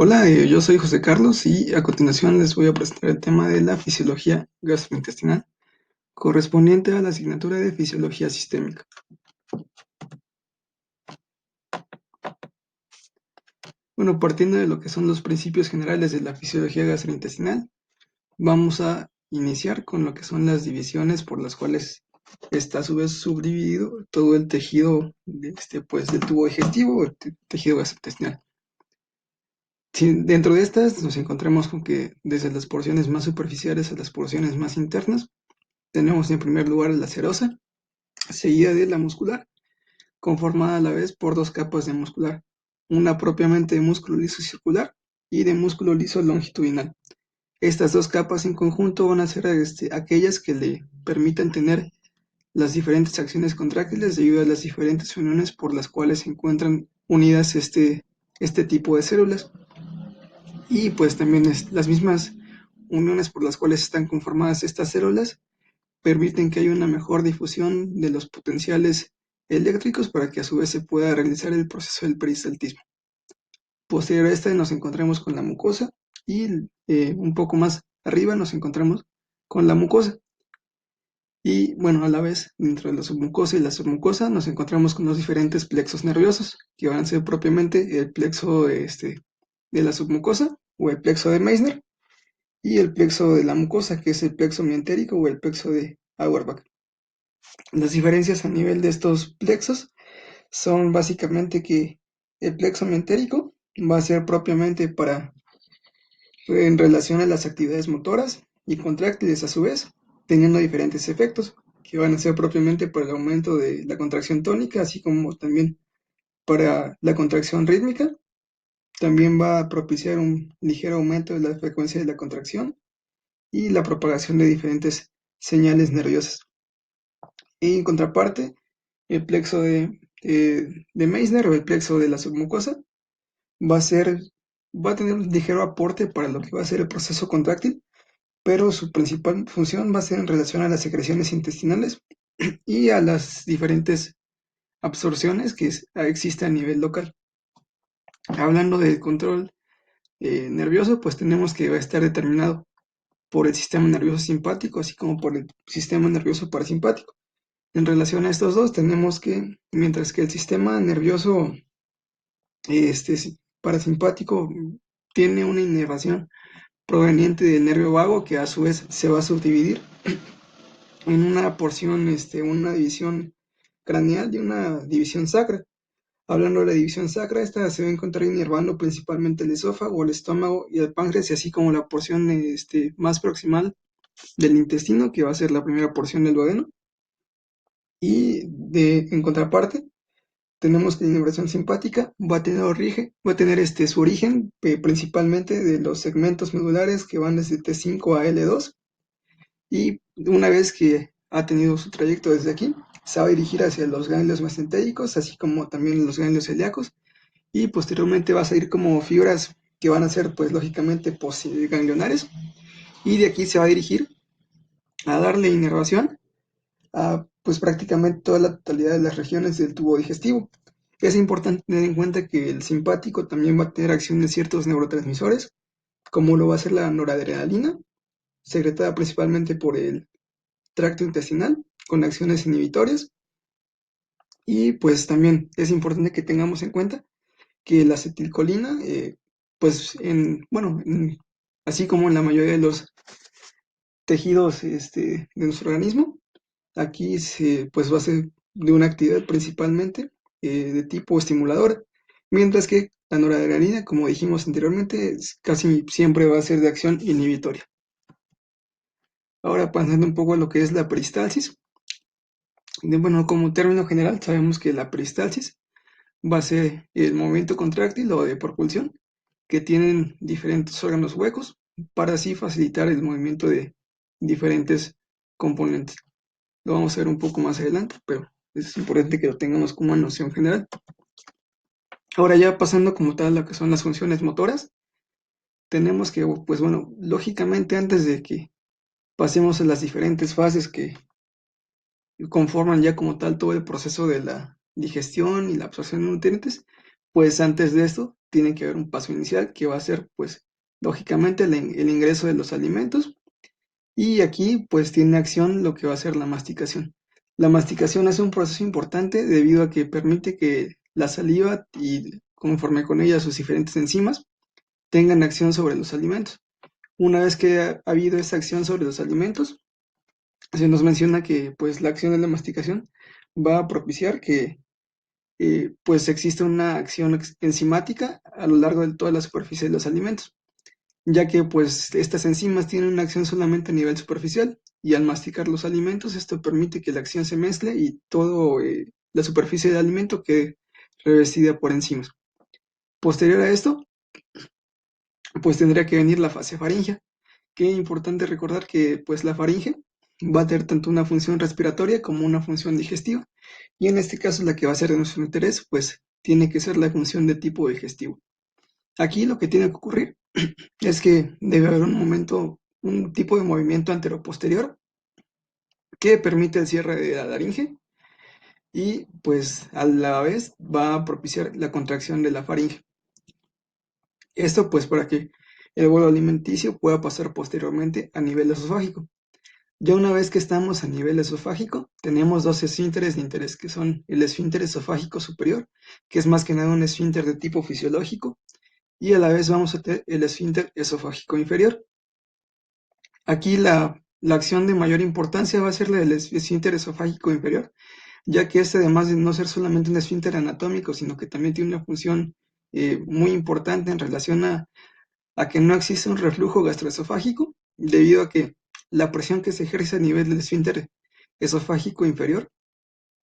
Hola, yo soy José Carlos y a continuación les voy a presentar el tema de la fisiología gastrointestinal correspondiente a la asignatura de fisiología sistémica. Bueno, partiendo de lo que son los principios generales de la fisiología gastrointestinal, vamos a iniciar con lo que son las divisiones por las cuales está a su vez subdividido todo el tejido pues, del tubo digestivo o el tejido gastrointestinal. Dentro de estas nos encontramos con que desde las porciones más superficiales a las porciones más internas, tenemos en primer lugar la serosa, seguida de la muscular, conformada a la vez por dos capas de muscular, una propiamente de músculo liso circular y de músculo liso longitudinal. Estas dos capas en conjunto van a ser aquellas que le permitan tener las diferentes acciones contráctiles debido a las diferentes uniones por las cuales se encuentran unidas este tipo de células. Y pues también las mismas uniones por las cuales están conformadas estas células permiten que haya una mejor difusión de los potenciales eléctricos para que a su vez se pueda realizar el proceso del peristaltismo. Posterior a este nos encontramos con la mucosa y un poco más arriba nos encontramos con la mucosa. Y bueno, a la vez, dentro de la submucosa y la submucosa nos encontramos con los diferentes plexos nerviosos, que van a ser propiamente el plexo de la submucosa o el plexo de Meissner y el plexo de la mucosa, que es el plexo mientérico o el plexo de Auerbach. Las diferencias a nivel de estos plexos son básicamente que el plexo mentérico va a ser propiamente en relación a las actividades motoras y contráctiles a su vez, teniendo diferentes efectos, que van a ser propiamente para el aumento de la contracción tónica, así como también para la contracción rítmica. También va a propiciar un ligero aumento de la frecuencia de la contracción y la propagación de diferentes señales nerviosas. Y en contraparte, el plexo de Meissner o el plexo de la submucosa va a ser, va a tener un ligero aporte para lo que va a ser el proceso contráctil, pero su principal función va a ser en relación a las secreciones intestinales y a las diferentes absorciones que existen a nivel local. Hablando del control nervioso, pues tenemos que va a estar determinado por el sistema nervioso simpático, así como por el sistema nervioso parasimpático. En relación a estos dos, tenemos que, mientras que el sistema nervioso parasimpático tiene una inervación proveniente del nervio vago que a su vez se va a subdividir en una porción, una división craneal y una división sacra. Hablando de la división sacra, esta se va a encontrar inervando principalmente el esófago, el estómago y el páncreas, y así como la porción más proximal del intestino, que va a ser la primera porción del duodeno. Y en contraparte, tenemos que la inervación simpática va a tener su origen principalmente de los segmentos medulares que van desde T5 a L2, y una vez que ha tenido su trayecto desde aquí, se va a dirigir hacia los ganglios mesentéricos, así como también los ganglios celíacos, y posteriormente va a salir como fibras que van a ser pues lógicamente ganglionares, y de aquí se va a dirigir a darle inervación a pues prácticamente toda la totalidad de las regiones del tubo digestivo. Es importante tener en cuenta que el simpático también va a tener acción de ciertos neurotransmisores, como lo va a ser la noradrenalina, secretada principalmente por el tracto intestinal, con acciones inhibitorias. Y pues también es importante que tengamos en cuenta que la acetilcolina, pues bueno, así como en la mayoría de los tejidos de nuestro organismo, aquí pues va a ser de una actividad principalmente de tipo estimulador, mientras que la noradrenalina, como dijimos anteriormente, casi siempre va a ser de acción inhibitoria. Ahora pasando un poco a lo que es la peristalsis, bueno, como término general sabemos que la peristalsis va a ser el movimiento contráctil o de propulsión que tienen diferentes órganos huecos para así facilitar el movimiento de diferentes componentes. Lo vamos a ver un poco más adelante, pero es importante que lo tengamos como una noción general. Ahora ya pasando como tal a lo que son las funciones motoras, tenemos que, pues bueno, lógicamente antes de que pasemos a las diferentes fases que conforman ya como tal todo el proceso de la digestión y la absorción de nutrientes, Pues antes de esto tiene que haber un paso inicial que va a ser pues lógicamente el ingreso de los alimentos y aquí pues tiene acción lo que va a ser la masticación. La masticación es un proceso importante debido a que permite que la saliva y conforme con ella sus diferentes enzimas tengan acción sobre los alimentos. Una vez que ha habido esa acción sobre los alimentos, se nos menciona que pues la acción de la masticación va a propiciar que pues existe una acción enzimática a lo largo de toda la superficie de los alimentos, ya que pues estas enzimas tienen una acción solamente a nivel superficial y al masticar los alimentos esto permite que la acción se mezcle y todo la superficie del alimento quede revestida por enzimas. Posterior a esto, pues tendría que venir la fase faríngea, que es importante recordar que pues la faringe va a tener tanto una función respiratoria como una función digestiva, y en este caso la que va a ser de nuestro interés, pues tiene que ser la función de tipo digestivo. Aquí lo que tiene que ocurrir es que debe haber un momento, un tipo de movimiento anteroposterior que permite el cierre de la laringe y pues a la vez va a propiciar la contracción de la faringe. Esto pues para que el bolo alimenticio pueda pasar posteriormente a nivel esofágico. Ya una vez que estamos a nivel esofágico, tenemos dos esfínteres de interés, que son el esfínter esofágico superior, que es más que nada un esfínter de tipo fisiológico, y a la vez vamos a tener el esfínter esofágico inferior. Aquí la acción de mayor importancia va a ser la del esfínter esofágico inferior, ya que este además de no ser solamente un esfínter anatómico, sino que también tiene una función muy importante en relación a que no existe un reflujo gastroesofágico, debido a que la presión que se ejerce a nivel del esfínter esofágico inferior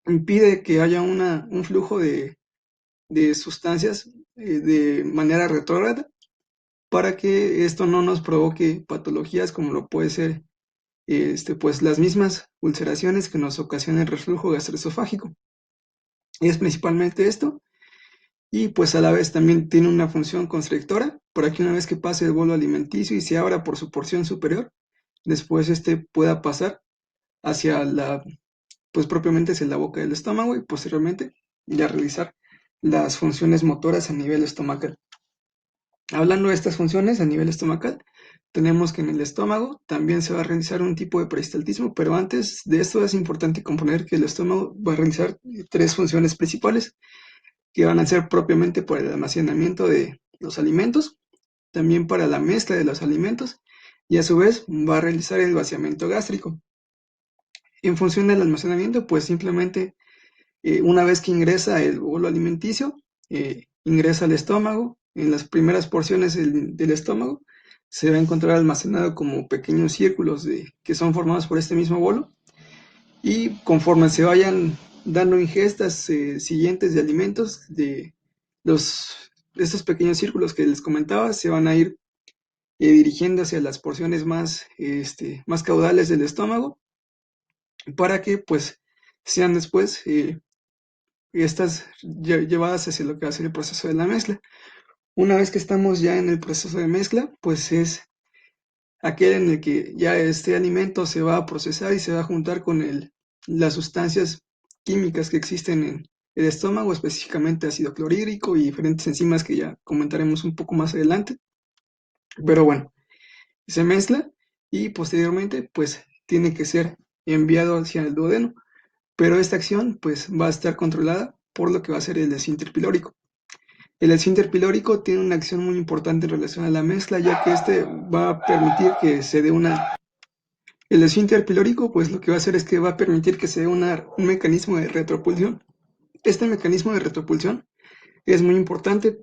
impide que haya un flujo de sustancias de manera retrógrada para que esto no nos provoque patologías como lo puede ser pues las mismas ulceraciones que nos ocasionan el reflujo gastroesofágico. Es principalmente esto y pues a la vez también tiene una función constrictora para que una vez que pase el bolo alimenticio y se abra por su porción superior, después pueda pasar hacia pues propiamente hacia la boca del estómago y posteriormente ya realizar las funciones motoras a nivel estomacal. Hablando de estas funciones a nivel estomacal, tenemos que en el estómago también se va a realizar un tipo de peristaltismo, pero antes de esto es importante componer que el estómago va a realizar tres funciones principales, que van a ser propiamente por el almacenamiento de los alimentos, también para la mezcla de los alimentos, y a su vez va a realizar el vaciamiento gástrico. En función del almacenamiento, pues simplemente una vez que ingresa el bolo alimenticio, ingresa al estómago, en las primeras porciones del estómago se va a encontrar almacenado como pequeños círculos que son formados por este mismo bolo, y conforme se vayan dando ingestas siguientes de alimentos, de estos pequeños círculos que les comentaba, se van a ir dirigiendo hacia las porciones más caudales del estómago para que pues sean después estas llevadas hacia lo que va a ser el proceso de la mezcla. Una vez que estamos ya en el proceso de mezcla, pues es aquel en el que ya este alimento se va a procesar y se va a juntar con las sustancias químicas que existen en el estómago, específicamente ácido clorhídrico y diferentes enzimas que ya comentaremos un poco más adelante. Pero bueno, se mezcla y posteriormente pues tiene que ser enviado hacia el duodeno, pero esta acción pues va a estar controlada por lo que va a ser el esfínter pilórico. El esfínter pilórico tiene una acción muy importante en relación a la mezcla, ya que este va a permitir que se dé el esfínter pilórico, pues lo que va a hacer es que va a permitir que se dé un mecanismo de retropulsión. Este mecanismo de retropulsión es muy importante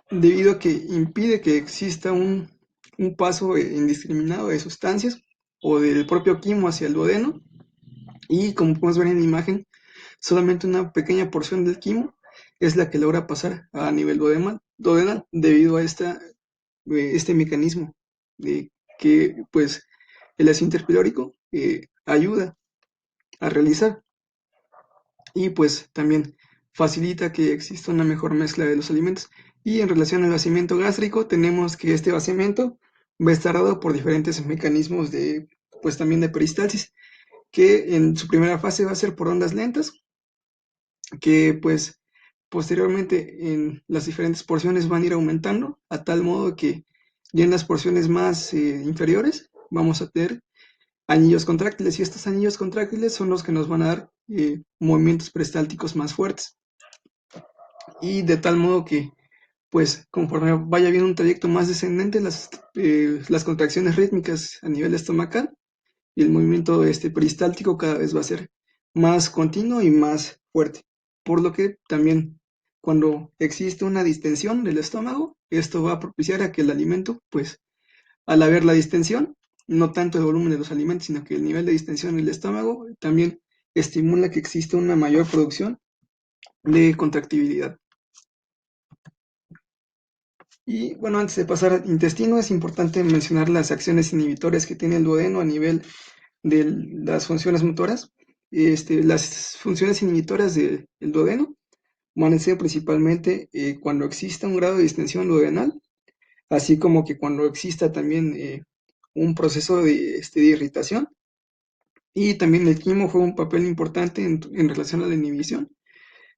debido a que impide que exista un paso indiscriminado de sustancias o del propio quimo hacia el duodeno, y como podemos ver en la imagen, solamente una pequeña porción del quimo es la que logra pasar a nivel duodenal debido a este mecanismo de que pues el esfínter pilórico ayuda a realizar, y pues también facilita que exista una mejor mezcla de los alimentos. Y en relación al vaciamiento gástrico, tenemos que este vaciamiento va a estar dado por diferentes mecanismos pues también de peristalsis, que en su primera fase va a ser por ondas lentas, que pues posteriormente en las diferentes porciones van a ir aumentando a tal modo que ya en las porciones más inferiores vamos a tener anillos contráctiles, y estos anillos contráctiles son los que nos van a dar movimientos peristálticos más fuertes, y de tal modo que pues conforme vaya viendo un trayecto más descendente, las contracciones rítmicas a nivel estomacal y el movimiento peristáltico cada vez va a ser más continuo y más fuerte. Por lo que también cuando existe una distensión del estómago, esto va a propiciar a que el alimento, pues al haber la distensión, no tanto el volumen de los alimentos, sino que el nivel de distensión en el estómago también estimula que exista una mayor producción de contractibilidad. Y bueno, antes de pasar al intestino, es importante mencionar las acciones inhibitorias que tiene el duodeno a nivel de las funciones motoras. Las funciones inhibitorias del duodeno van a ser principalmente cuando exista un grado de distensión duodenal, así como que cuando exista también un proceso de irritación. Y también el quimo juega un papel importante en relación a la inhibición,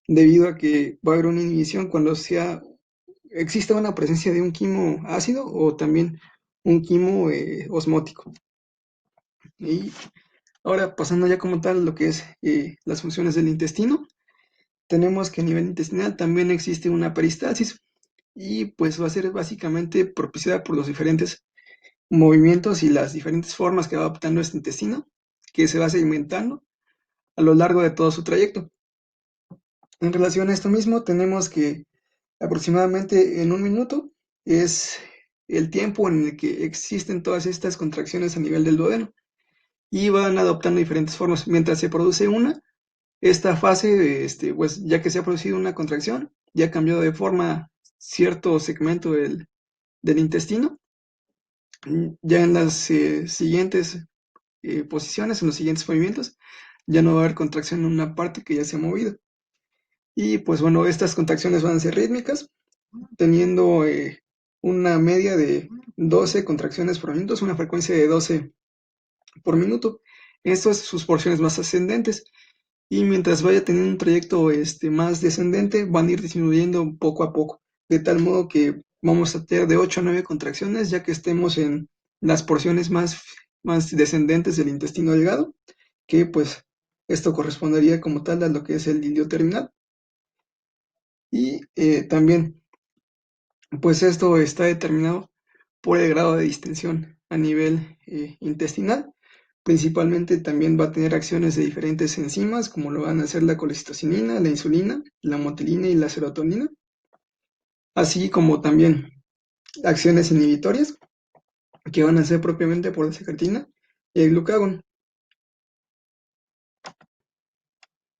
debido a que va a haber una inhibición cuando exista una presencia de un quimo ácido o también un quimo osmótico. Y ahora pasando ya como tal a lo que es las funciones del intestino, tenemos que a nivel intestinal también existe una peristalsis, y pues va a ser básicamente propiciada por los diferentes movimientos y las diferentes formas que va adoptando este intestino, que se va segmentando a lo largo de todo su trayecto. En relación a esto mismo, tenemos que aproximadamente en un minuto es el tiempo en el que existen todas estas contracciones a nivel del duodeno, y van adoptando diferentes formas. Mientras se produce esta fase, pues ya que se ha producido una contracción, ya ha cambiado de forma cierto segmento del intestino, ya en las siguientes posiciones, en los siguientes movimientos, ya no va a haber contracción en una parte que ya se ha movido. Y pues bueno, estas contracciones van a ser rítmicas, teniendo una media de 12 contracciones por minuto, es una frecuencia de 12 por minuto. Estas son sus porciones más ascendentes, y mientras vaya teniendo un trayecto más descendente, van a ir disminuyendo poco a poco, de tal modo que vamos a tener de 8 a 9 contracciones, ya que estemos en las porciones más descendentes del intestino delgado, que pues esto correspondería como tal a lo que es el ilio terminal. Y también, pues esto está determinado por el grado de distensión a nivel intestinal. Principalmente también va a tener acciones de diferentes enzimas, como lo van a ser la colecistocinina, la insulina, la motilina y la serotonina, así como también acciones inhibitorias que van a ser propiamente por la secretina y el glucagón.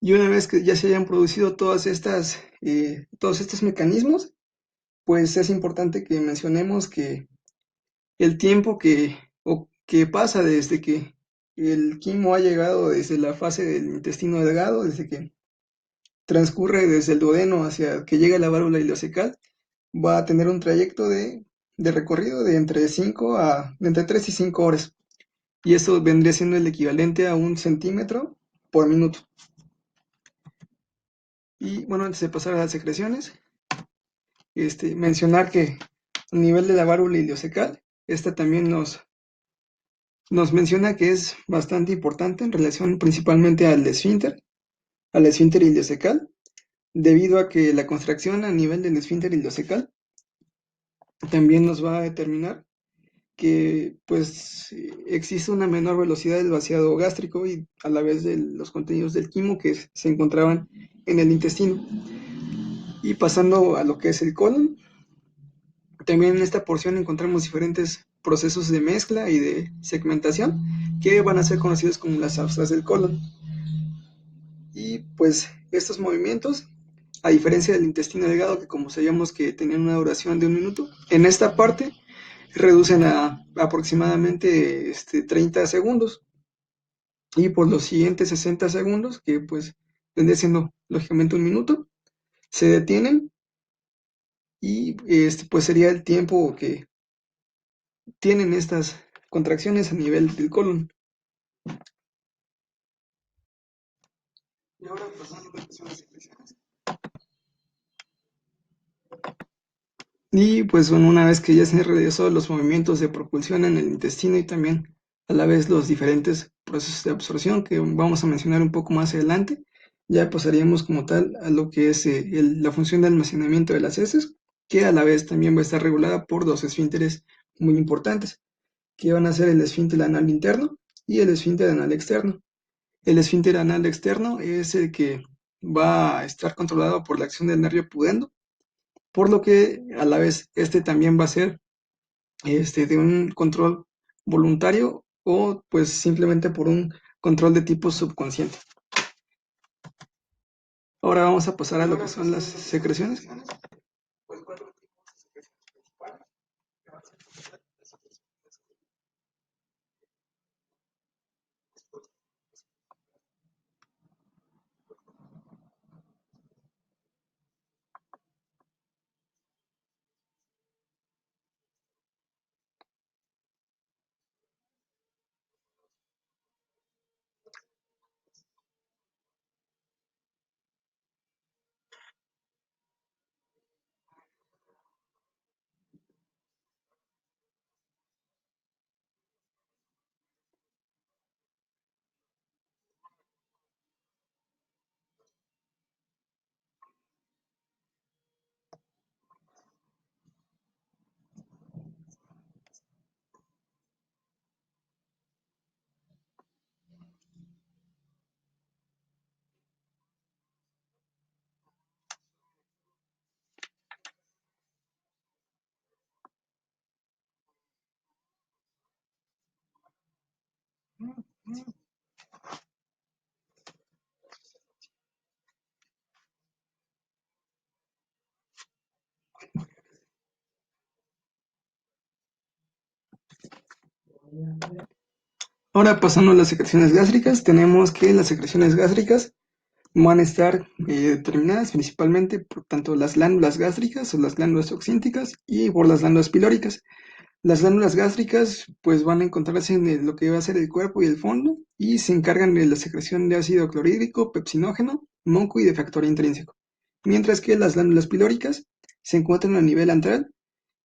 Y una vez que ya se hayan producido todos estos mecanismos, pues es importante que mencionemos que el tiempo que pasa desde que el quimo ha llegado desde la fase del intestino delgado, desde que transcurre desde el duodeno hacia que llega a la válvula ileocecal, va a tener un trayecto de recorrido de entre 3 y 5 horas. Y eso vendría siendo el equivalente a 1 centímetro por minuto. Y bueno, antes de pasar a las secreciones, mencionar que a nivel de la válvula ileocecal, esta también nos menciona que es bastante importante en relación principalmente al esfínter ileocecal, debido a que la contracción a nivel del esfínter ileocecal también nos va a determinar que pues existe una menor velocidad del vaciado gástrico y a la vez de los contenidos del quimo que se encontraban en el intestino. Y pasando a lo que es el colon, también en esta porción encontramos diferentes procesos de mezcla y de segmentación que van a ser conocidos como las aftas del colon. Y pues estos movimientos, a diferencia del intestino delgado, que como sabíamos que tenían una duración de un minuto, en esta parte reducen a aproximadamente 30 segundos. Y por los siguientes 60 segundos, que pues vendría siendo lógicamente un minuto, se detienen, y pues sería el tiempo que tienen estas contracciones a nivel del colon. Y ahora pasando a las secreciones. Y pues bueno, una vez que ya se han realizado los movimientos de propulsión en el intestino y también a la vez los diferentes procesos de absorción que vamos a mencionar un poco más adelante, ya pasaríamos como tal a lo que es la función de almacenamiento de las heces, que a la vez también va a estar regulada por dos esfínteres muy importantes, que van a ser el esfínter anal interno y el esfínter anal externo. El esfínter anal externo es el que va a estar controlado por la acción del nervio pudendo, por lo que a la vez este también va a ser de un control voluntario o pues simplemente por un control de tipo subconsciente. Ahora vamos a pasar a lo que son las secreciones. Ahora pasando a las secreciones gástricas, tenemos que las secreciones gástricas van a estar determinadas principalmente por tanto las glándulas gástricas o las glándulas oxínticas y por las glándulas pilóricas. Las glándulas gástricas pues van a encontrarse en lo que va a ser el cuerpo y el fondo y se encargan de la secreción de ácido clorhídrico, pepsinógeno, moco y de factor intrínseco. Mientras que las glándulas pilóricas se encuentran a nivel antral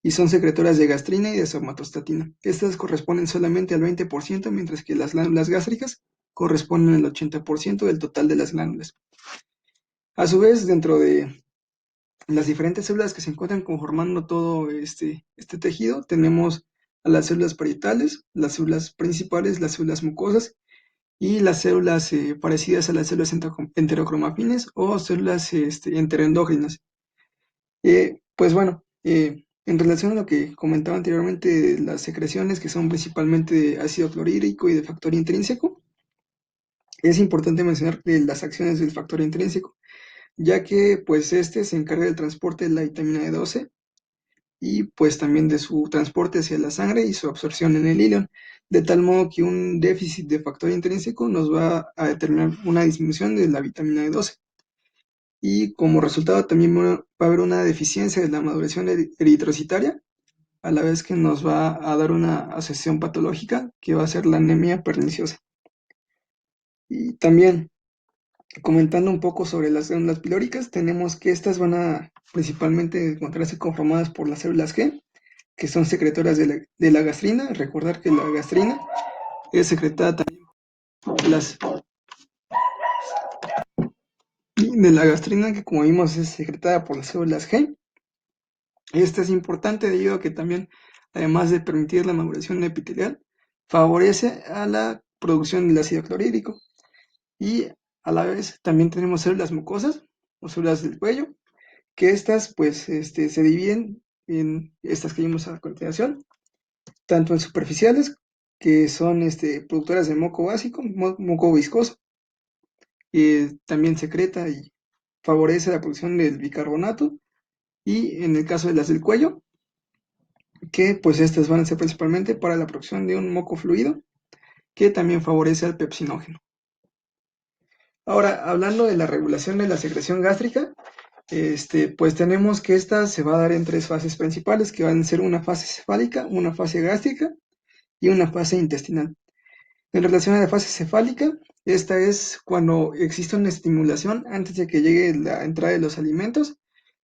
y son secretoras de gastrina y de somatostatina. Estas corresponden solamente al 20%, mientras que las glándulas gástricas corresponden al 80% del total de las glándulas. A su vez, dentro de las diferentes células que se encuentran conformando todo este tejido, tenemos a las células parietales, las células principales, las células mucosas y las células parecidas a las células enterocromafines o células enteroendógenas. Pues bueno, en relación a lo que comentaba anteriormente, las secreciones que son principalmente de ácido clorhídrico y de factor intrínseco, es importante mencionar las acciones del factor intrínseco, ya que pues este se encarga del transporte de la vitamina D12 y pues también de su transporte hacia la sangre y su absorción en el ileón, de tal modo que un déficit de factor intrínseco nos va a determinar una disminución de la vitamina D12 y como resultado también va a haber una deficiencia de la maduración eritrocitaria, a la vez que nos va a dar una asociación patológica que va a ser la anemia perniciosa. Y también comentando un poco sobre las células pilóricas, tenemos que estas van a principalmente encontrarse conformadas por las células G, que son secretoras de la gastrina. Recordar que la gastrina es secretada también por las de la gastrina, que como vimos es secretada por las células G. Esta es importante debido a que también, además de permitir la maduración epitelial, favorece a la producción del ácido clorhídrico. Y a la vez también tenemos células mucosas o células del cuello, que estas pues se dividen en estas que vimos a continuación, tanto en superficiales, que son productoras de moco básico, moco viscoso, también secreta y favorece la producción del bicarbonato, y en el caso de las del cuello, que pues estas van a ser principalmente para la producción de un moco fluido, que también favorece al pepsinógeno. Ahora, hablando de la regulación de la secreción gástrica, pues tenemos que esta se va a dar en tres fases principales, que van a ser una fase cefálica, una fase gástrica y una fase intestinal. En relación a la fase cefálica, esta es cuando existe una estimulación antes de que llegue la entrada de los alimentos,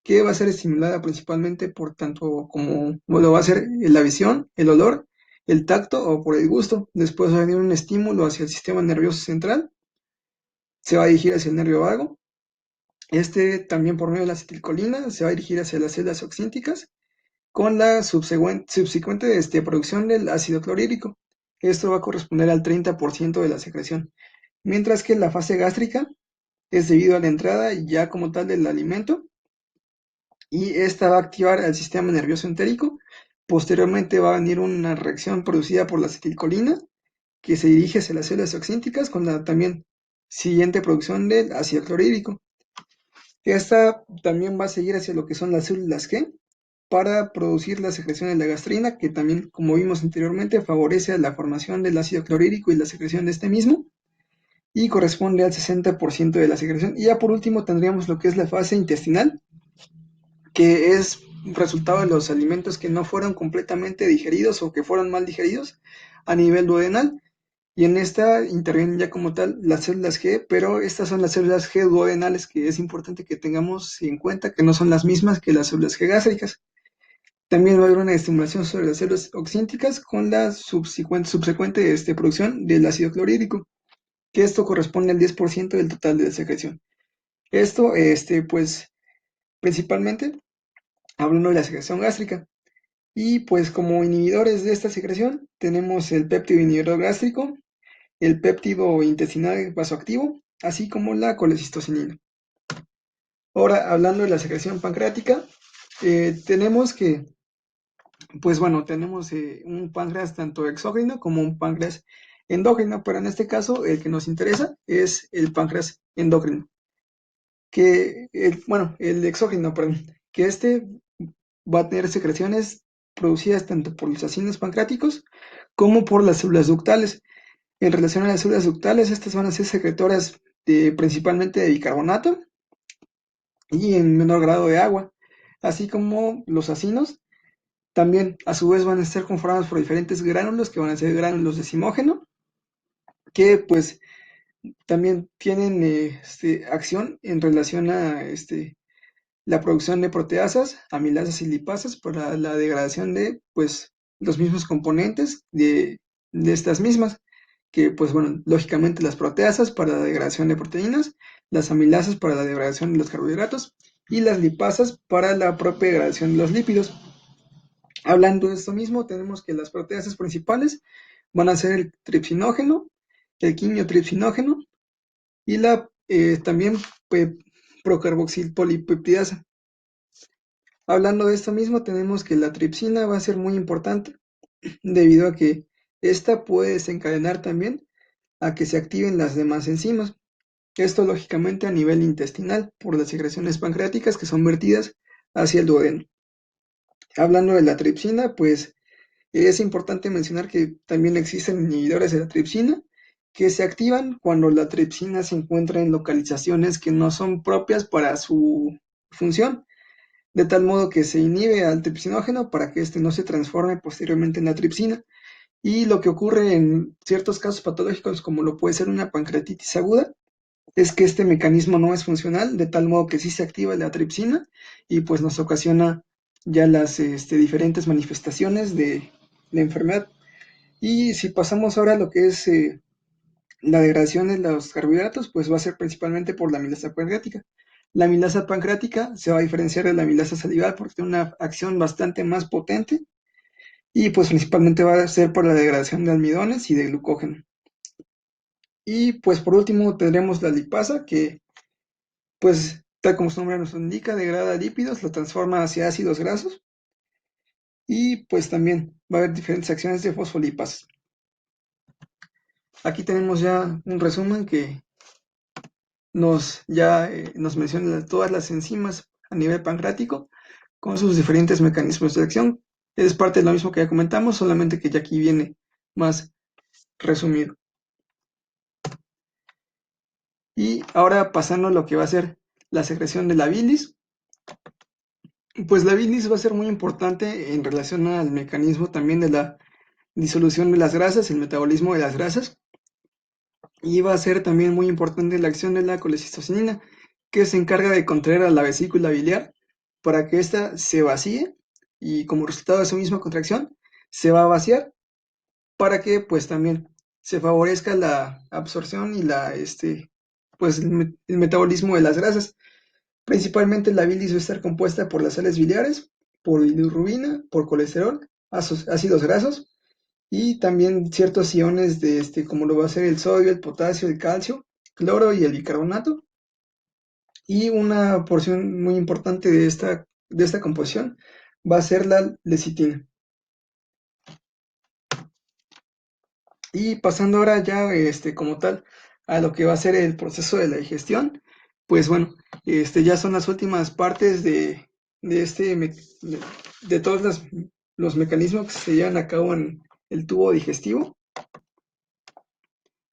que va a ser estimulada principalmente por tanto como lo va a ser la visión, el olor, el tacto o por el gusto. Después va a venir un estímulo hacia el sistema nervioso central, se va a dirigir hacia el nervio vago. Este también por medio de la acetilcolina se va a dirigir hacia las células oxínticas con la subsecuente producción del ácido clorhídrico. Esto va a corresponder al 30% de la secreción. Mientras que la fase gástrica es debido a la entrada ya como tal del alimento y esta va a activar el sistema nervioso entérico. Posteriormente va a venir una reacción producida por la acetilcolina que se dirige hacia las células oxínticas con la también siguiente producción del ácido clorhídrico. Esta también va a seguir hacia lo que son las células G para producir la secreción de la gastrina, que también, como vimos anteriormente, favorece la formación del ácido clorhídrico y la secreción de este mismo, y corresponde al 60% de la secreción. Y ya por último tendríamos lo que es la fase intestinal, que es resultado de los alimentos que no fueron completamente digeridos o que fueron mal digeridos a nivel duodenal. Y en esta intervienen ya como tal las células G, pero estas son las células G duodenales que es importante que tengamos en cuenta que no son las mismas que las células G gástricas. También va a haber una estimulación sobre las células oxínticas con la subsecuente producción del ácido clorhídrico, que esto corresponde al 10% del total de la secreción. Esto, pues, principalmente hablando de la secreción gástrica. Y pues como inhibidores de esta secreción tenemos el péptido inhibidor gástrico, el péptido intestinal vasoactivo, así como la colecistocinina. Ahora, hablando de la secreción pancreática, tenemos que, pues bueno, tenemos un páncreas tanto exógeno como un páncreas endógeno, pero en este caso el que nos interesa es el páncreas endógeno, el exógeno, perdón, que va a tener secreciones producidas tanto por los acinos pancreáticos como por las células ductales. En relación a las células ductales, estas van a ser secretoras principalmente de bicarbonato y en menor grado de agua, así como los acinos. También, a su vez, van a estar conformados por diferentes gránulos que van a ser gránulos de zimógeno, que pues también tienen acción en relación a la producción de proteasas, amilasas y lipasas para la degradación de pues los mismos componentes de estas mismas, que pues bueno, lógicamente las proteasas para la degradación de proteínas, las amilasas para la degradación de los carbohidratos y las lipasas para la propia degradación de los lípidos. Hablando de esto mismo, tenemos que las proteasas principales van a ser el tripsinógeno, el quimiotripsinógeno y la también procarboxilpolipeptidasa. Hablando de esto mismo, tenemos que la tripsina va a ser muy importante debido a que esta puede desencadenar también a que se activen las demás enzimas. Esto lógicamente a nivel intestinal por las secreciones pancreáticas que son vertidas hacia el duodeno. Hablando de la tripsina, pues es importante mencionar que también existen inhibidores de la tripsina que se activan cuando la tripsina se encuentra en localizaciones que no son propias para su función, de tal modo que se inhibe al tripsinógeno para que éste no se transforme posteriormente en la tripsina. Y lo que ocurre en ciertos casos patológicos, como lo puede ser una pancreatitis aguda, es que este mecanismo no es funcional, de tal modo que sí se activa la tripsina y pues nos ocasiona ya las diferentes manifestaciones de la enfermedad. Y si pasamos ahora a lo que es la degradación de los carbohidratos, pues va a ser principalmente por la amilasa pancreática. La amilasa pancreática se va a diferenciar de la amilasa salival porque tiene una acción bastante más potente y pues principalmente va a ser por la degradación de almidones y de glucógeno. Y pues por último tendremos la lipasa que pues tal como su nombre nos indica, degrada lípidos, lo transforma hacia ácidos grasos y pues también va a haber diferentes acciones de fosfolipasas. Aquí tenemos ya un resumen que nos menciona todas las enzimas a nivel pancreático con sus diferentes mecanismos de acción. Es parte de lo mismo que ya comentamos, solamente que ya aquí viene más resumido. Y ahora pasando a lo que va a ser la secreción de la bilis, pues la bilis va a ser muy importante en relación al mecanismo también de la disolución de las grasas, el metabolismo de las grasas, y va a ser también muy importante la acción de la colecistocinina, que se encarga de contraer a la vesícula biliar para que ésta se vacíe y como resultado de su misma contracción se va a vaciar para que pues también se favorezca la absorción y pues el metabolismo de las grasas. Principalmente la bilis va a estar compuesta por las sales biliares, por bilirrubina, por colesterol, ácidos grasos y también ciertos iones como lo va a ser el sodio, el potasio, el calcio, cloro y el bicarbonato. Y una porción muy importante de esta composición va a ser la lecitina. Y pasando ahora ya como tal a lo que va a ser el proceso de la digestión, pues bueno, ya son las últimas partes de, este, me- de todos los mecanismos que se llevan a cabo en el tubo digestivo.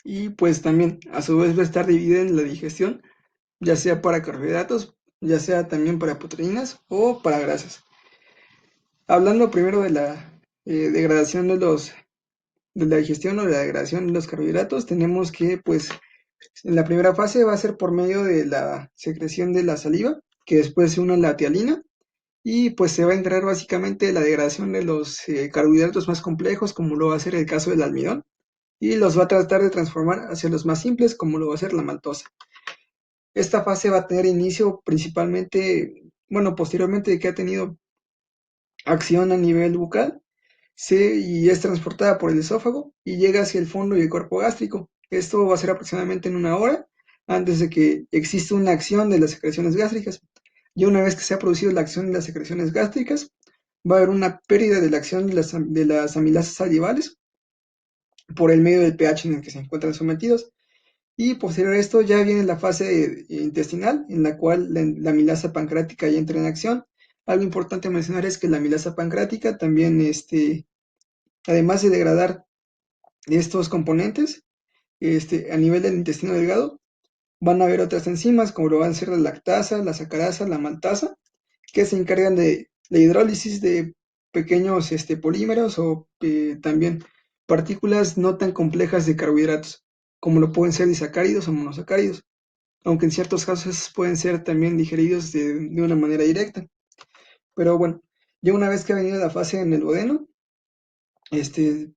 Y pues también a su vez va a estar dividida en la digestión, ya sea para carbohidratos, ya sea también para proteínas o para grasas. Hablando primero de la degradación de la digestión o de la degradación de los carbohidratos, tenemos que pues en la primera fase va a ser por medio de la secreción de la saliva, que después se une a la tialina, y pues se va a encargar básicamente de la degradación de los carbohidratos más complejos, como lo va a ser el caso del almidón, y los va a tratar de transformar hacia los más simples, como lo va a ser la maltosa. Esta fase va a tener inicio principalmente, bueno, posteriormente de que ha tenido acción a nivel bucal, y es transportada por el esófago y llega hacia el fondo y el cuerpo gástrico. Esto va a ser aproximadamente en 1 hora antes de que exista una acción de las secreciones gástricas. Y una vez que se ha producido la acción de las secreciones gástricas, va a haber una pérdida de la acción de las amilasas salivales por el medio del pH en el que se encuentran sometidos. Y posterior a esto ya viene la fase intestinal, en la cual la amilasa pancreática ya entra en acción. Algo importante mencionar es que la amilasa pancreática también, además de degradar estos componentes, a nivel del intestino delgado, van a haber otras enzimas, como lo van a ser la lactasa, la sacarasa, la maltasa, que se encargan de la hidrólisis de pequeños polímeros o también partículas no tan complejas de carbohidratos, como lo pueden ser disacáridos o monosacáridos, aunque en ciertos casos pueden ser también digeridos de una manera directa. Pero bueno, ya una vez que ha venido la fase en el duodeno,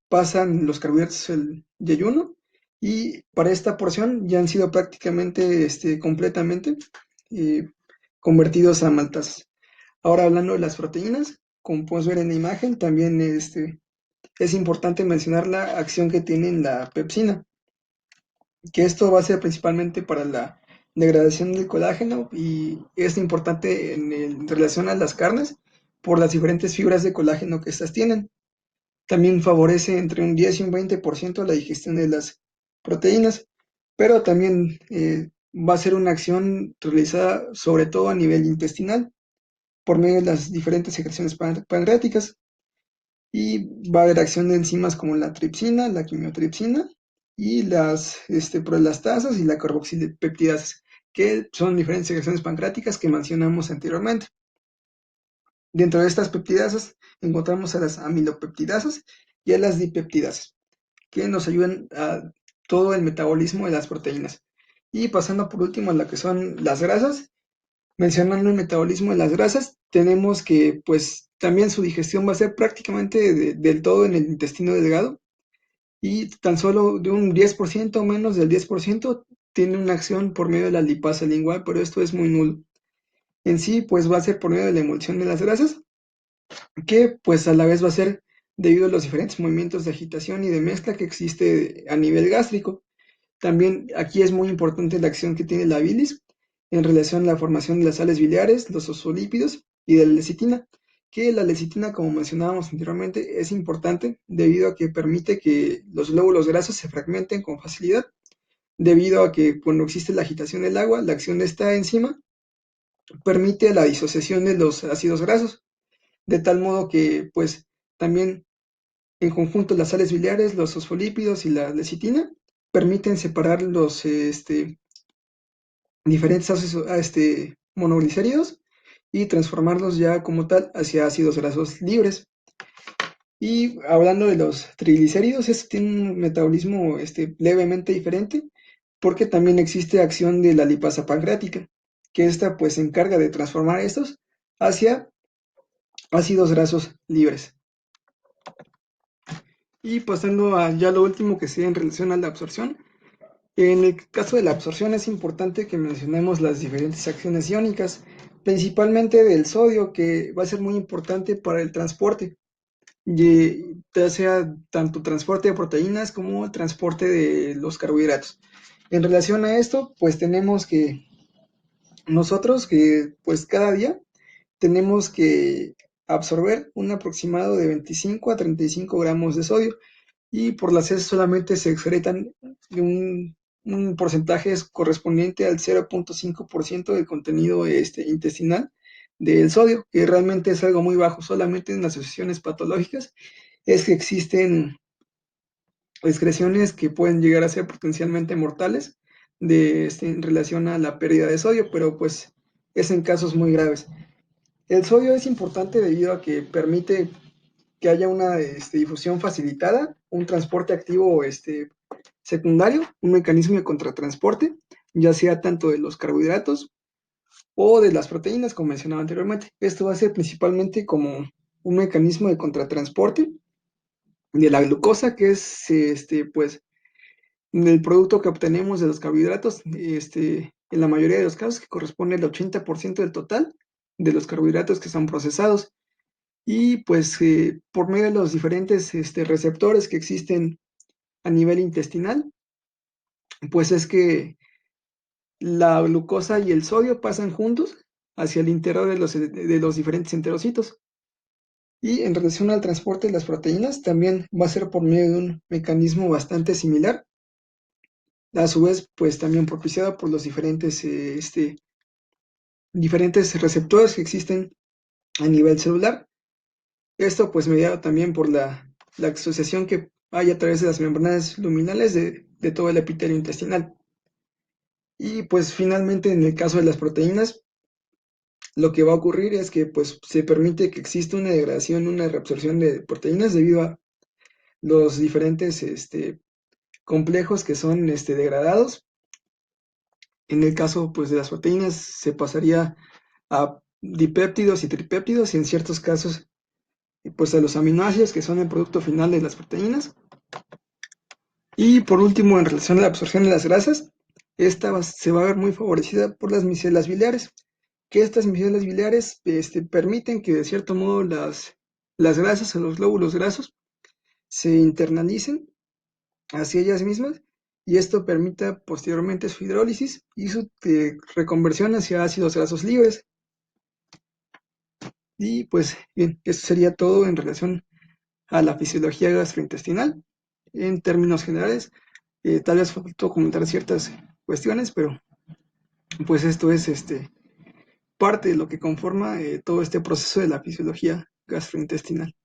pasan los carbohidratos el yeyuno y para esta porción ya han sido prácticamente completamente eh, convertidos a maltasas. Ahora hablando de las proteínas, como puedes ver en la imagen, también es importante mencionar la acción que tiene en la pepsina, que esto va a ser principalmente para la degradación del colágeno y es importante en relación a las carnes por las diferentes fibras de colágeno que estas tienen. También favorece entre un 10 y un 20% la digestión de las proteínas, pero también va a ser una acción realizada sobre todo a nivel intestinal por medio de las diferentes secreciones pancreáticas y va a haber acción de enzimas como la tripsina, la quimiotripsina y las proelastasas y la carboxilipeptidasas, que son diferentes secreciones pancreáticas que mencionamos anteriormente. Dentro de estas peptidasas encontramos a las amilopeptidasas y a las dipeptidasas, que nos ayudan a todo el metabolismo de las proteínas. Y pasando por último a lo que son las grasas, mencionando el metabolismo de las grasas, tenemos que pues también su digestión va a ser prácticamente del todo en el intestino delgado y tan solo de un 10% o menos del 10% tiene una acción por medio de la lipasa lingual, pero esto es muy nulo. En sí, pues va a ser por medio de la emulsión de las grasas, que pues a la vez va a ser debido a los diferentes movimientos de agitación y de mezcla que existe a nivel gástrico. También aquí es muy importante la acción que tiene la bilis en relación a la formación de las sales biliares, los fosfolípidos y de la lecitina, que la lecitina, como mencionábamos anteriormente, es importante debido a que permite que los glóbulos grasos se fragmenten con facilidad, debido a que cuando existe la agitación del agua, la acción de esta enzima permite la disociación de los ácidos grasos, de tal modo que pues también en conjunto las sales biliares, los fosfolípidos y la lecitina permiten separar los diferentes ácidos monoglicéridos y transformarlos ya como tal hacia ácidos grasos libres. Y hablando de los triglicéridos, estos tienen un metabolismo levemente diferente porque también existe acción de la lipasa pancreática, que esta pues se encarga de transformar estos hacia ácidos grasos libres. Y pasando a ya lo último que sea en relación a la absorción. En el caso de la absorción es importante que mencionemos las diferentes acciones iónicas, principalmente del sodio, que va a ser muy importante para el transporte, ya sea tanto transporte de proteínas como transporte de los carbohidratos. En relación a esto, pues tenemos que nosotros que pues cada día tenemos que absorber un aproximado de 25 a 35 gramos de sodio y por las heces solamente se excretan un porcentaje correspondiente al 0.5% del contenido intestinal del sodio, que realmente es algo muy bajo. Solamente en las asociaciones patológicas es que existen excreciones que pueden llegar a ser potencialmente mortales en relación a la pérdida de sodio, pero pues es en casos muy graves. El sodio es importante debido a que permite que haya una difusión facilitada, un transporte activo secundario, un mecanismo de contratransporte, ya sea tanto de los carbohidratos o de las proteínas, como mencionaba anteriormente. Esto va a ser principalmente como un mecanismo de contratransporte de la glucosa, que es pues el producto que obtenemos de los carbohidratos, en la mayoría de los casos, que corresponde al 80% del total de los carbohidratos que son procesados. Y pues por medio de los diferentes receptores que existen a nivel intestinal, pues es que la glucosa y el sodio pasan juntos hacia el interior de los diferentes enterocitos. Y en relación al transporte de las proteínas, también va a ser por medio de un mecanismo bastante similar, a su vez, pues también propiciado por los diferentes receptores que existen a nivel celular. Esto pues mediado también por la asociación que hay a través de las membranas luminales de todo el epitelio intestinal. Y pues finalmente en el caso de las proteínas, lo que va a ocurrir es que pues se permite que exista una degradación, una reabsorción de proteínas debido a los diferentes complejos que son degradados. En el caso pues de las proteínas se pasaría a dipéptidos y tripéptidos y en ciertos casos pues a los aminoácidos que son el producto final de las proteínas. Y por último, en relación a la absorción de las grasas, se va a ver muy favorecida por las micelas biliares, que estas micelas biliares permiten que de cierto modo las grasas o los glóbulos grasos se internalicen hacia ellas mismas y esto permita posteriormente su hidrólisis y su reconversión hacia ácidos grasos libres. Y pues bien, eso sería todo en relación a la fisiología gastrointestinal. En términos generales, tal vez faltó comentar ciertas cuestiones, pero pues esto es parte de lo que conforma todo este proceso de la fisiología gastrointestinal.